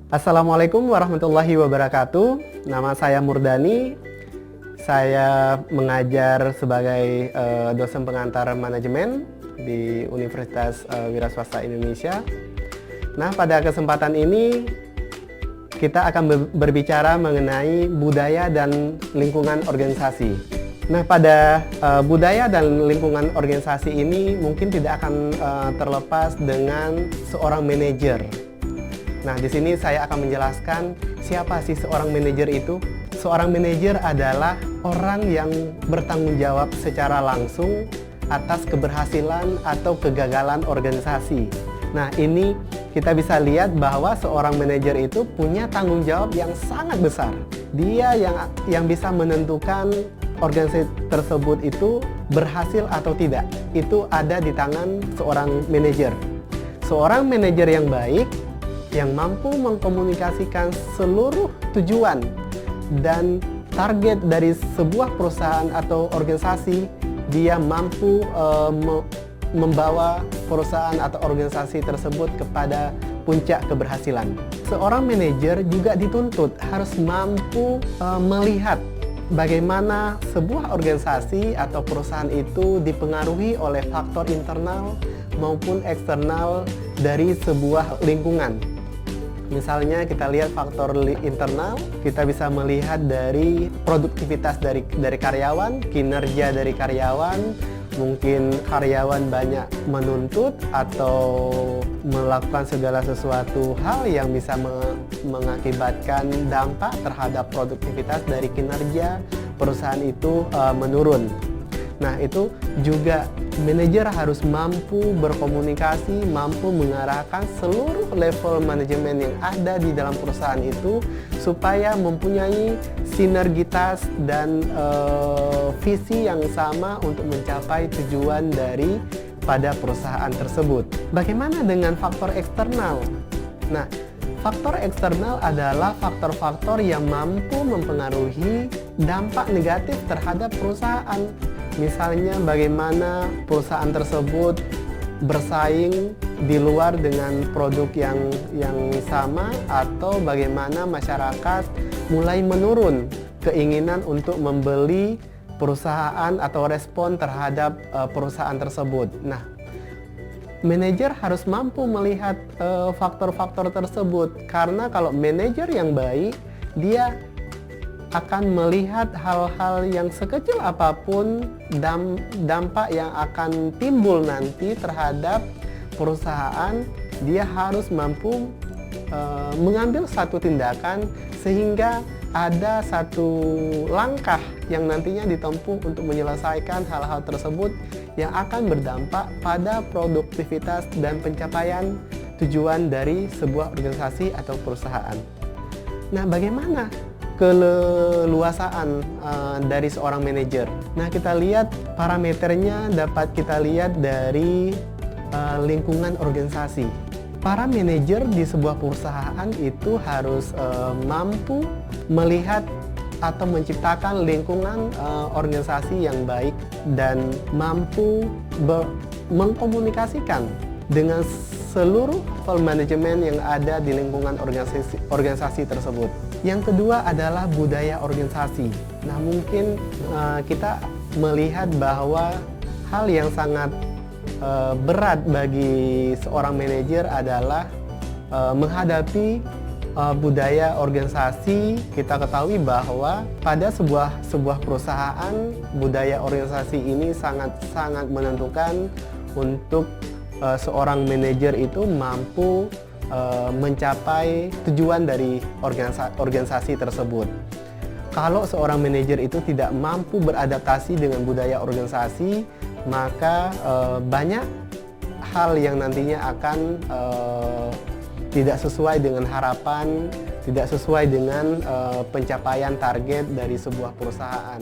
Assalamualaikum warahmatullahi wabarakatuh. Nama saya Murdani. Saya mengajar sebagai dosen pengantar manajemen di Universitas Wiraswasta Indonesia. Nah, pada kesempatan ini kita akan berbicara mengenai budaya dan lingkungan organisasi. Nah, pada budaya dan lingkungan organisasi ini mungkin tidak akan terlepas dengan seorang manajer. Nah, di sini saya akan menjelaskan siapa sih seorang manajer itu. Seorang manajer adalah orang yang bertanggung jawab secara langsung atas keberhasilan atau kegagalan organisasi. Nah, ini kita bisa lihat bahwa seorang manajer itu punya tanggung jawab yang sangat besar. Dia yang bisa menentukan organisasi tersebut itu berhasil atau tidak. Itu ada di tangan seorang manajer. Seorang manajer yang baik yang mampu mengkomunikasikan seluruh tujuan dan target dari sebuah perusahaan atau organisasi, dia mampu membawa perusahaan atau organisasi tersebut kepada puncak keberhasilan. Seorang manajer juga dituntut harus mampu melihat bagaimana sebuah organisasi atau perusahaan itu dipengaruhi oleh faktor internal maupun eksternal dari sebuah lingkungan. Misalnya kita lihat faktor internal, kita bisa melihat dari produktivitas dari karyawan, kinerja dari karyawan, mungkin karyawan banyak menuntut atau melakukan segala sesuatu hal yang bisa mengakibatkan dampak terhadap produktivitas dari kinerja perusahaan itu menurun. Nah, itu juga manajer harus mampu berkomunikasi, mampu mengarahkan seluruh level manajemen yang ada di dalam perusahaan itu supaya mempunyai sinergitas dan visi yang sama untuk mencapai tujuan dari pada perusahaan tersebut. Bagaimana dengan faktor eksternal? Nah, faktor eksternal adalah faktor-faktor yang mampu mempengaruhi dampak negatif terhadap perusahaan. Misalnya bagaimana perusahaan tersebut bersaing di luar dengan produk yang sama, atau bagaimana masyarakat mulai menurun keinginan untuk membeli perusahaan atau respon terhadap perusahaan tersebut. Nah, manajer harus mampu melihat faktor-faktor tersebut, karena kalau manajer yang baik, dia akan melihat hal-hal yang sekecil apapun dampak yang akan timbul nanti terhadap perusahaan. Dia harus mampu mengambil satu tindakan sehingga ada satu langkah yang nantinya ditempuh untuk menyelesaikan hal-hal tersebut yang akan berdampak pada produktivitas dan pencapaian tujuan dari sebuah organisasi atau perusahaan. Nah, bagaimana keleluasaan dari seorang manajer? Nah, kita lihat parameternya dapat kita lihat dari lingkungan organisasi. Para manajer di sebuah perusahaan itu harus mampu melihat atau menciptakan lingkungan organisasi yang baik dan mampu mengkomunikasikan dengan seluruh level manajemen yang ada di lingkungan organisasi tersebut. Yang kedua adalah budaya organisasi. Nah, mungkin kita melihat bahwa hal yang sangat berat bagi seorang manajer adalah menghadapi budaya organisasi. Kita ketahui bahwa pada sebuah perusahaan, budaya organisasi ini sangat menentukan untuk seorang manajer itu mampu mencapai tujuan dari organisasi tersebut. Kalau seorang manajer itu tidak mampu beradaptasi dengan budaya organisasi, maka banyak hal yang nantinya akan tidak sesuai dengan harapan, tidak sesuai dengan pencapaian target dari sebuah perusahaan.